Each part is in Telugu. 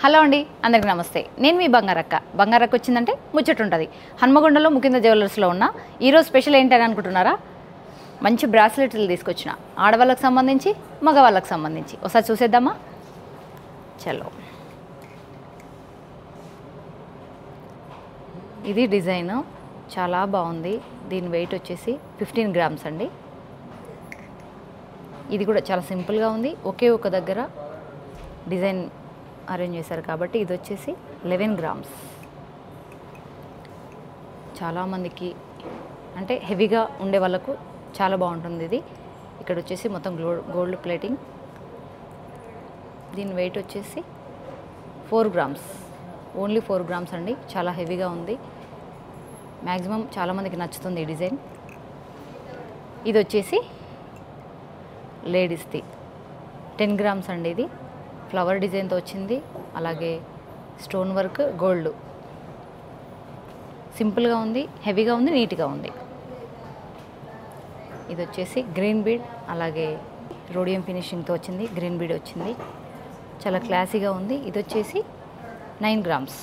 హలో అండి, అందరికీ నమస్తే. నేను మీ బంగారక్క. బంగారక్క వచ్చిందంటే ముచ్చట ఉంటుంది. హన్మకొండలో ముకింద జ్యువెలర్స్లో ఉన్న ఈరోజు స్పెషల్ ఏంటని అనుకుంటున్నారా? మంచి బ్రాస్లెట్లు తీసుకొచ్చిన, ఆడవాళ్ళకి సంబంధించి మగవాళ్ళకి సంబంధించి. ఒకసారి చూసేద్దామా? చలో. ఇది డిజైన్ చాలా బాగుంది. దీని వెయిట్ వచ్చేసి 15 గ్రామ్స్ అండి. ఇది కూడా చాలా సింపుల్గా ఉంది. ఒకే ఒక దగ్గర డిజైన్ అరేంజ్ చేశారు కాబట్టి ఇది వచ్చేసి 11 గ్రామ్స్. చాలామందికి అంటే హెవీగా ఉండే వాళ్ళకు చాలా బాగుంటుంది ఇది. ఇక్కడ వచ్చేసి మొత్తం గోల్డ్ ప్లేటింగ్. దీని వెయిట్ వచ్చేసి 4 గ్రామ్స్, ఓన్లీ 4 గ్రామ్స్ అండి. చాలా హెవీగా ఉంది. మ్యాక్సిమం చాలామందికి నచ్చుతుంది ఈ డిజైన్. ఇది వచ్చేసి లేడీస్ది 10 గ్రామ్స్ అండి. ఇది ఫ్లవర్ డిజైన్తో వచ్చింది, అలాగే స్టోన్ వర్క్, గోల్డ్. సింపుల్గా ఉంది, హెవీగా ఉంది, నీట్గా ఉంది. ఇది వచ్చేసి గ్రీన్ బీడ్, అలాగే రోడియం ఫినిషింగ్తో వచ్చింది. గ్రీన్ బీడ్ వచ్చింది, చాలా క్లాసీగా ఉంది. ఇది వచ్చేసి 9 గ్రామ్స్.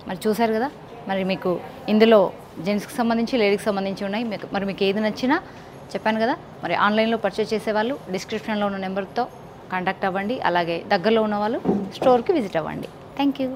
మరి చూసారు కదా, మరి మీకు ఇందులో జెంట్స్కి సంబంధించి లేడీస్కి సంబంధించి ఉన్నాయి. మరి మీకు ఏది నచ్చినా చెప్పాను కదా. మరి ఆన్లైన్లో పర్చేస్ చేసేవాళ్ళు డిస్క్రిప్షన్లో ఉన్న నెంబర్తో కాంటాక్ట్ అవ్వండి. అలాగే దగ్గరలో ఉన్న వాళ్ళు స్టోర్కి విజిట్ అవ్వండి. Thank you.